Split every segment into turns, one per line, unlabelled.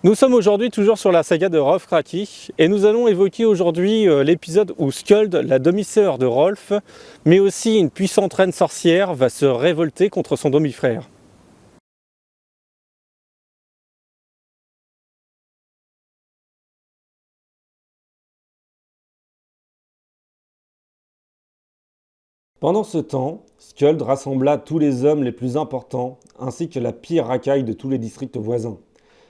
Nous sommes aujourd'hui toujours sur la saga de Rolf Kraki et nous allons évoquer aujourd'hui l'épisode où Skuld, la demi-sœur de Rolf, mais aussi une puissante reine sorcière, va se révolter contre son demi-frère. Pendant ce temps, Skuld rassembla tous les hommes les plus importants ainsi que la pire racaille de tous les districts voisins.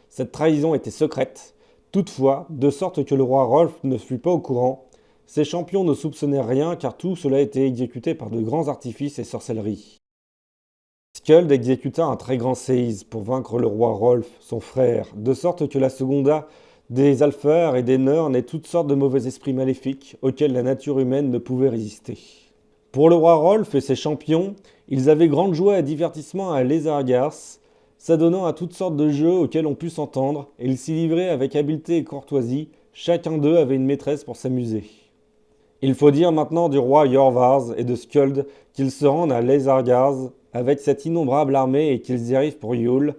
Cette trahison était secrète, toutefois, de sorte que le roi Rolf ne fut pas au courant. Ses champions ne soupçonnaient rien car tout cela était exécuté par de grands artifices et sorcelleries. Skuld exécuta un très grand séisme pour vaincre le roi Rolf, son frère, de sorte que la seconda des Alfar et des Nörn et toutes sortes de mauvais esprits maléfiques auxquels la nature humaine ne pouvait résister. Pour le roi Rolf et ses champions, ils avaient grande joie et divertissement à Lézargas, s'adonnant à toutes sortes de jeux auxquels on put s'entendre, et ils s'y livraient avec habileté et courtoisie, chacun d'eux avait une maîtresse pour s'amuser. Il faut dire maintenant du roi Jorvars et de Skuld qu'ils se rendent à Lézargas avec cette innombrable armée et qu'ils y arrivent pour Yule.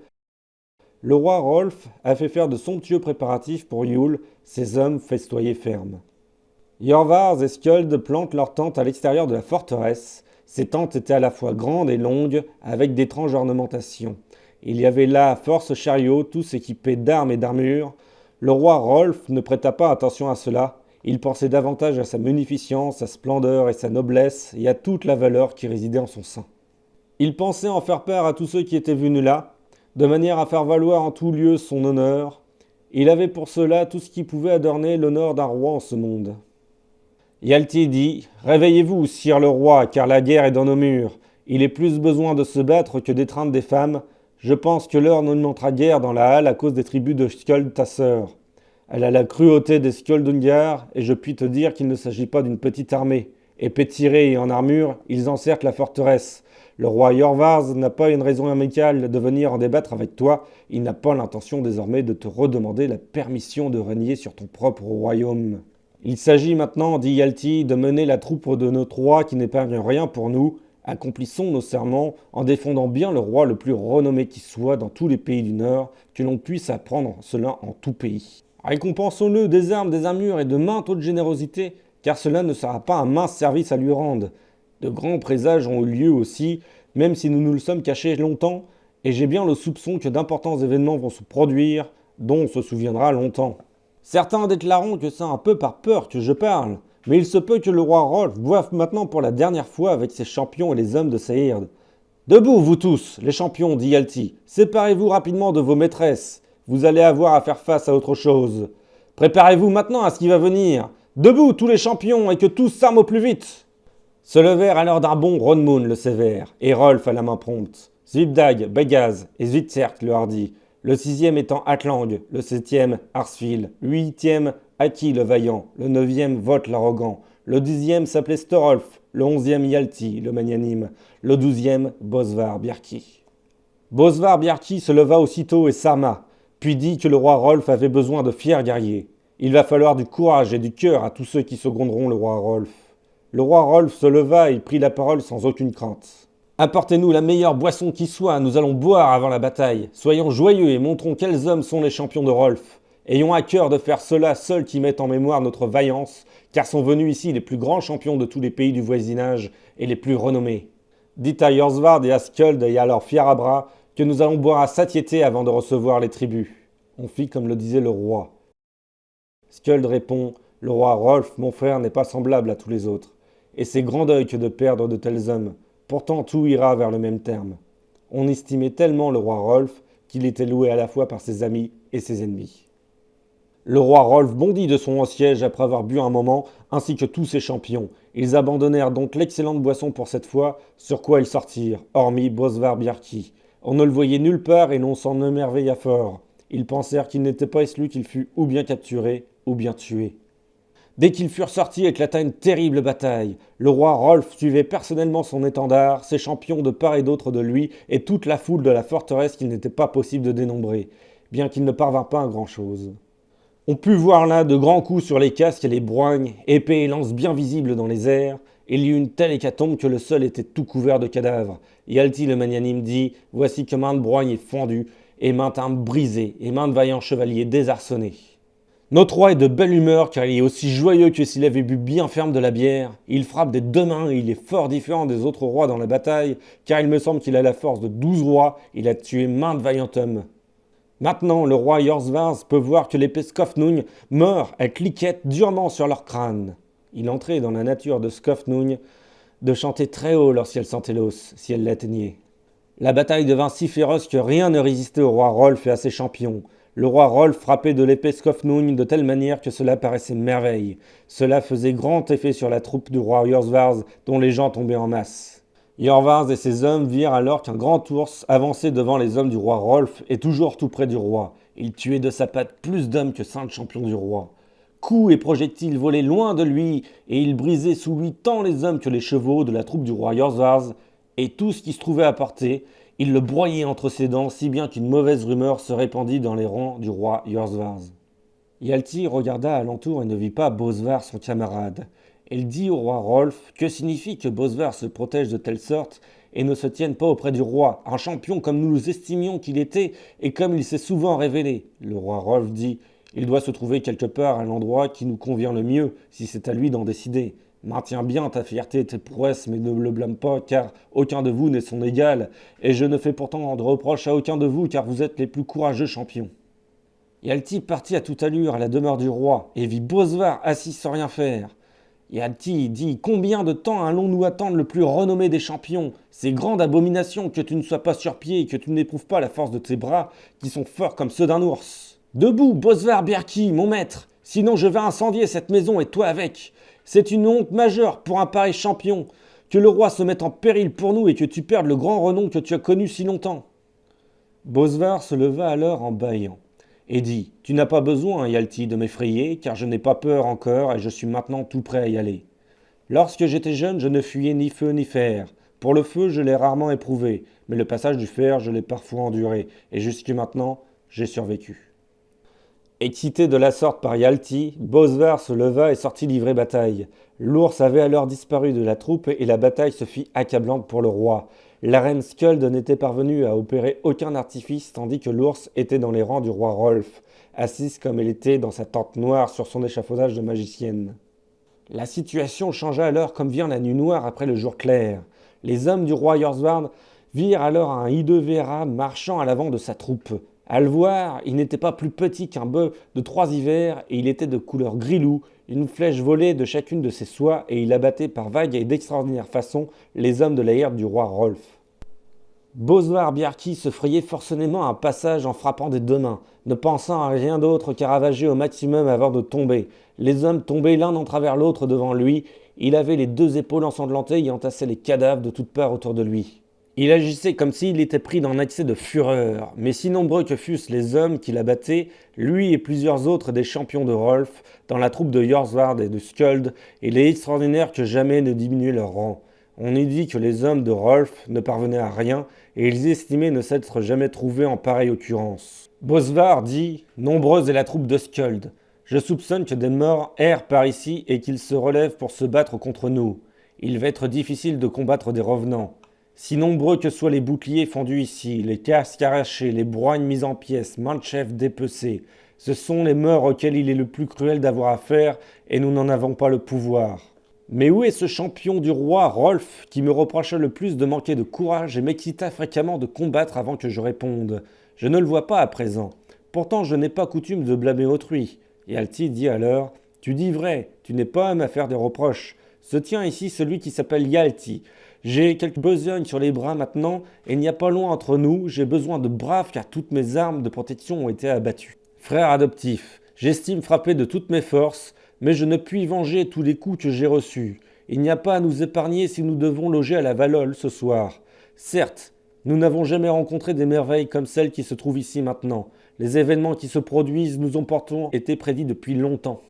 Le roi Rolf a fait faire de somptueux préparatifs pour Yule, ses hommes festoyaient ferme. Jorvars et Skuld plantent leurs tentes à l'extérieur de la forteresse. Ces tentes étaient à la fois grandes et longues, avec d'étranges ornementations. Il y avait là force chariots, tous équipés d'armes et d'armures. Le roi Rolf ne prêta pas attention à cela. Il pensait davantage à sa munificence, sa splendeur et sa noblesse, et à toute la valeur qui résidait en son sein. Il pensait en faire part à tous ceux qui étaient venus là, de manière à faire valoir en tout lieu son honneur. Il avait pour cela tout ce qui pouvait adorner l'honneur d'un roi en ce monde. Yalti dit « Réveillez-vous, sire le roi, car la guerre est dans nos murs. Il est plus besoin de se battre que d'étreindre des femmes. Je pense que l'heure ne montera guère dans la halle à cause des tribus de Skuld, ta sœur. Elle a la cruauté des Skuldungar, et je puis te dire qu'il ne s'agit pas d'une petite armée. Épées tirées et en armure, ils encerclent la forteresse. Le roi Jorvars n'a pas une raison amicale de venir en débattre avec toi. Il n'a pas l'intention désormais de te redemander la permission de régner sur ton propre royaume. Il s'agit maintenant, dit Yalti, de mener la troupe de nos trois qui n'épargnent rien pour nous. Accomplissons nos serments en défendant bien le roi le plus renommé qui soit dans tous les pays du Nord, que l'on puisse apprendre cela en tout pays. Récompensons-le des armes, des armures et de maintes autres générosités, car cela ne sera pas un mince service à lui rendre. De grands présages ont eu lieu aussi, même si nous nous le sommes cachés longtemps, et j'ai bien le soupçon que d'importants événements vont se produire, dont on se souviendra longtemps. Certains déclareront que c'est un peu par peur que je parle, mais il se peut que le roi Rolf boive maintenant pour la dernière fois avec ses champions et les hommes de sa hirde. Debout, vous tous, les champions, dit Yalti, séparez-vous rapidement de vos maîtresses, vous allez avoir à faire face à autre chose. Préparez-vous maintenant à ce qui va venir. Debout, tous les champions, et que tous s'arment au plus vite. Se levèrent alors d'un bond Ronmund le sévère, et Rolf à la main prompte, Svipdag, Begaz et Svitserk le hardi, le sixième étant Atlang, le septième Arsfil, le huitième Aki le vaillant, le neuvième Vot l'arrogant, le dixième s'appelait Storolf, le onzième Yalti le magnanime, le douzième Bosvar Bjarki. Bosvar Bjarki se leva aussitôt et s'arma, puis dit que le roi Rolf avait besoin de fiers guerriers. Il va falloir du courage et du cœur à tous ceux qui seconderont le roi Rolf. Le roi Rolf se leva et prit la parole sans aucune crainte. Apportez-nous la meilleure boisson qui soit, nous allons boire avant la bataille. Soyons joyeux et montrons quels hommes sont les champions de Rolf. Ayons à cœur de faire cela seuls qui mettent en mémoire notre vaillance, car sont venus ici les plus grands champions de tous les pays du voisinage et les plus renommés. Dites à Jorsvard et à Skuld et à leurs fiers à bras que nous allons boire à satiété avant de recevoir les tribus. On fit comme le disait le roi. Skuld répond « Le roi Rolf, mon frère, n'est pas semblable à tous les autres, et c'est grand deuil que de perdre de tels hommes. Pourtant tout ira vers le même terme. On estimait tellement le roi Rolf qu'il était loué à la fois par ses amis et ses ennemis. » Le roi Rolf bondit de son siège après avoir bu un moment, ainsi que tous ses champions. Ils abandonnèrent donc l'excellente boisson pour cette fois, sur quoi ils sortirent, hormis Bosvar Bjarki. On ne le voyait nulle part et l'on s'en émerveilla fort. Ils pensèrent qu'il n'était pas exclu qu'il fût ou bien capturé ou bien tué. Dès qu'ils furent sortis, éclata une terrible bataille. Le roi Rolf suivait personnellement son étendard, ses champions de part et d'autre de lui, et toute la foule de la forteresse qu'il n'était pas possible de dénombrer, bien qu'il ne parvint pas à grand-chose. On put voir là de grands coups sur les casques et les broignes, épées et lances bien visibles dans les airs. Il y eut une telle hécatombe que le sol était tout couvert de cadavres. Yalti le magnanime dit « Voici que mainte broigne est fendue, et maintes armes brisées, et maintes vaillants chevaliers désarçonnés. Notre roi est de belle humeur car il est aussi joyeux que s'il avait bu bien ferme de la bière. Il frappe des deux mains et il est fort différent des autres rois dans la bataille, car il me semble qu'il a la force de 12 rois, il a tué maintes vaillants hommes. Maintenant, le roi Yorsvars peut voir que les Skofnung meurent à cliquettes durement sur leur crâne. Il entrait dans la nature de Skofnung de chanter très haut lorsqu'elle sentait l'os, si elle l'atteignait. La bataille devint si féroce que rien ne résistait au roi Rolf et à ses champions. Le roi Rolf frappait de l'épée Skofnung de telle manière que cela paraissait merveille. Cela faisait grand effet sur la troupe du roi Yorsvars, dont les gens tombaient en masse. Yorsvars et ses hommes virent alors qu'un grand ours avançait devant les hommes du roi Rolf et toujours tout près du roi. Il tuait de sa patte plus d'hommes que 5 champions du roi. Coups et projectiles volaient loin de lui, et il brisait sous lui tant les hommes que les chevaux de la troupe du roi Yorsvars, et tout ce qui se trouvait à portée. Il le broyait entre ses dents, si bien qu'une mauvaise rumeur se répandit dans les rangs du roi Yorsvars. Yalti regarda alentour et ne vit pas Bosvar, son camarade. Elle dit au roi Rolf: que signifie que Bosvar se protège de telle sorte et ne se tienne pas auprès du roi, un champion comme nous estimions qu'il était et comme il s'est souvent révélé? Le roi Rolf dit: il doit se trouver quelque part à l'endroit qui nous convient le mieux, si c'est à lui d'en décider. Maintiens bien ta fierté et tes prouesses, mais ne le blâme pas, car aucun de vous n'est son égal, et je ne fais pourtant de reproche à aucun de vous, car vous êtes les plus courageux champions. Yalti partit à toute allure à la demeure du roi, et vit Bosvar assis sans rien faire. Yalti dit: combien de temps allons-nous attendre le plus renommé des champions? C'est grande abomination que tu ne sois pas sur pied et que tu n'éprouves pas la force de tes bras, qui sont forts comme ceux d'un ours. Debout, Bosvar Bjerki, mon maître, sinon je vais incendier cette maison et toi avec. C'est une honte majeure pour un pareil champion, que le roi se mette en péril pour nous et que tu perdes le grand renom que tu as connu si longtemps. Bosvar se leva alors en bâillant et dit: tu n'as pas besoin, Yalti, de m'effrayer, car je n'ai pas peur encore et je suis maintenant tout prêt à y aller. Lorsque j'étais jeune, je ne fuyais ni feu ni fer. Pour le feu, je l'ai rarement éprouvé, mais le passage du fer, je l'ai parfois enduré, et jusque maintenant, j'ai survécu. Excité de la sorte par Yalti, Bosvar se leva et sortit livrer bataille. L'ours avait alors disparu de la troupe et la bataille se fit accablante pour le roi. La reine Skuld n'était parvenue à opérer aucun artifice tandis que l'ours était dans les rangs du roi Rolf, assise comme elle était dans sa tente noire sur son échafaudage de magicienne. La situation changea alors comme vient la nuit noire après le jour clair. Les hommes du roi Yorsvard virent alors un hideux Vera marchant à l'avant de sa troupe. À le voir, il n'était pas plus petit qu'un bœuf de 3 hivers et il était de couleur gris-loup, une flèche volait de chacune de ses soies et il abattait par vagues et d'extraordinaire façon les hommes de la herde du roi Rolf. Bosvar Bjerki se frayait forcément un passage en frappant des deux mains, ne pensant à rien d'autre qu'à ravager au maximum avant de tomber. Les hommes tombaient l'un en travers l'autre devant lui, il avait les 2 épaules ensanglantées et entassait les cadavres de toutes parts autour de lui. Il agissait comme s'il était pris d'un accès de fureur, mais si nombreux que fussent les hommes qui l'abattaient, lui et plusieurs autres des champions de Rolf, dans la troupe de Yorsvard et de Skuld, il est extraordinaire que jamais ne diminuaient leur rang. On eût dit que les hommes de Rolf ne parvenaient à rien, et ils estimaient ne s'être jamais trouvés en pareille occurrence. Bosvar dit: nombreuse est la troupe de Skuld. Je soupçonne que des morts errent par ici et qu'ils se relèvent pour se battre contre nous. Il va être difficile de combattre des revenants. Si nombreux que soient les boucliers fendus ici, les casques arrachés, les broignes mises en pièces, maintes chefs dépecés, ce sont les morts auxquels il est le plus cruel d'avoir affaire et nous n'en avons pas le pouvoir. Mais où est ce champion du roi, Rolf, qui me reprocha le plus de manquer de courage et m'excita fréquemment de combattre avant que je réponde? Je ne le vois pas à présent. Pourtant je n'ai pas coutume de blâmer autrui. Et Yalti dit alors: tu dis vrai, tu n'es pas homme à faire des reproches. Se tient ici celui qui s'appelle Yalti. J'ai quelques besognes sur les bras maintenant, et il n'y a pas loin entre nous, j'ai besoin de braves car toutes mes armes de protection ont été abattues. Frère adoptif, j'estime frapper de toutes mes forces, mais je ne puis venger tous les coups que j'ai reçus. Il n'y a pas à nous épargner si nous devons loger à la Valole ce soir. Certes, nous n'avons jamais rencontré des merveilles comme celles qui se trouvent ici maintenant. Les événements qui se produisent nous ont pourtant été prédits depuis longtemps.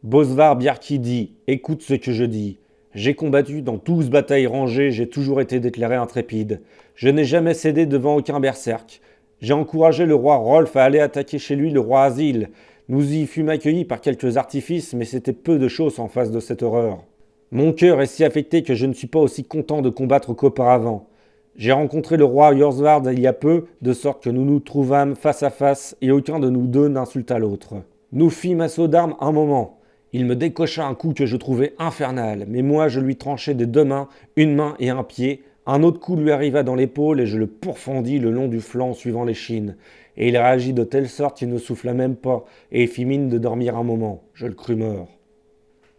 Bosvar Bjerki dit: écoute ce que je dis. J'ai combattu dans 12 batailles rangées, j'ai toujours été déclaré intrépide. Je n'ai jamais cédé devant aucun berserk. J'ai encouragé le roi Rolf à aller attaquer chez lui le roi Asile. Nous y fûmes accueillis par quelques artifices, mais c'était peu de choses en face de cette horreur. Mon cœur est si affecté que je ne suis pas aussi content de combattre qu'auparavant. J'ai rencontré le roi Yorsvard il y a peu, de sorte que nous nous trouvâmes face à face, et aucun de nous deux n'insulta l'autre. Nous fîmes assaut d'armes un moment. Il me décocha un coup que je trouvais infernal, mais moi je lui tranchai des deux mains, une main et un pied. Un autre coup lui arriva dans l'épaule et je le pourfendis le long du flanc suivant l'échine. Et il réagit de telle sorte qu'il ne souffla même pas, et fit mine de dormir un moment. Je le crus mort.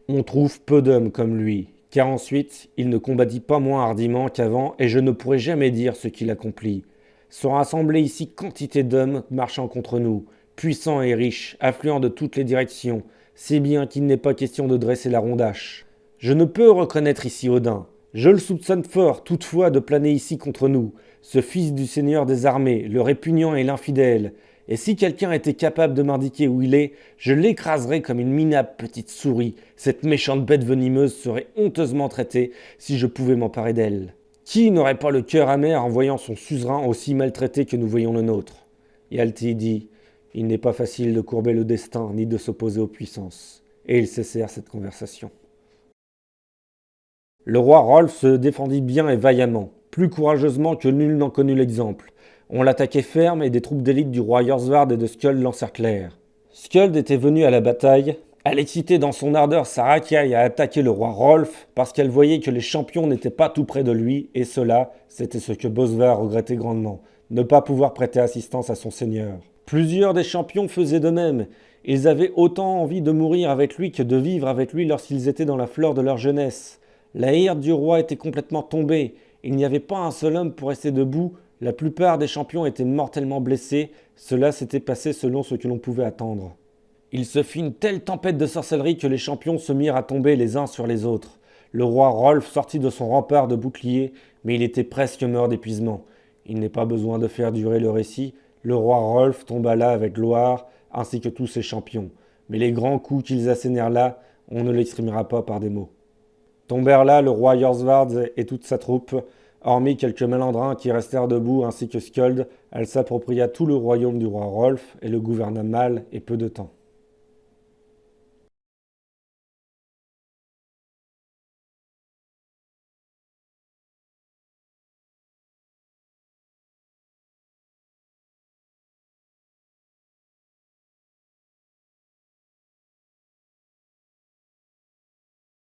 On trouve peu d'hommes comme lui, car ensuite il ne combattit pas moins hardiment qu'avant, et je ne pourrai jamais dire ce qu'il accomplit. Sont rassemblés ici quantité d'hommes marchant contre nous, puissants et riches, affluant de toutes les directions, si bien qu'il n'est pas question de dresser la rondache. Je ne peux reconnaître ici Odin. Je le soupçonne fort, toutefois, de planer ici contre nous, ce fils du Seigneur des armées, le répugnant et l'infidèle. Et si quelqu'un était capable de m'indiquer où il est, je l'écraserais comme une minable petite souris. Cette méchante bête venimeuse serait honteusement traitée si je pouvais m'emparer d'elle. Qui n'aurait pas le cœur amer en voyant son suzerain aussi maltraité que nous voyons le nôtre? Yalti dit, il n'est pas facile de courber le destin ni de s'opposer aux puissances. Et ils cessèrent cette conversation. Le roi Rolf se défendit bien et vaillamment, plus courageusement que nul n'en connut l'exemple. On l'attaquait ferme et des troupes d'élite du roi Yorsvard et de Skjöld l'encerclèrent. Skjöld était venu à la bataille. Elle excitait dans son ardeur sa racaille à attaquer le roi Rolf parce qu'elle voyait que les champions n'étaient pas tout près de lui, et cela, c'était ce que Bosvar regrettait grandement, ne pas pouvoir prêter assistance à son seigneur. Plusieurs des champions faisaient de même. Ils avaient autant envie de mourir avec lui que de vivre avec lui lorsqu'ils étaient dans la fleur de leur jeunesse. La hirte du roi était complètement tombée. Il n'y avait pas un seul homme pour rester debout. La plupart des champions étaient mortellement blessés. Cela s'était passé selon ce que l'on pouvait attendre. Il se fit une telle tempête de sorcellerie que les champions se mirent à tomber les uns sur les autres. Le roi Rolf sortit de son rempart de bouclier, mais il était presque mort d'épuisement. Il n'est pas besoin de faire durer le récit. Le roi Rolf tomba là avec gloire, ainsi que tous ses champions. Mais les grands coups qu'ils assénèrent là, on ne l'exprimera pas par des mots. Tombèrent là le roi Yorsvard et toute sa troupe, hormis quelques malandrins qui restèrent debout ainsi que Skjöld. Elle s'appropria tout le royaume du roi Rolf et le gouverna mal et peu de temps.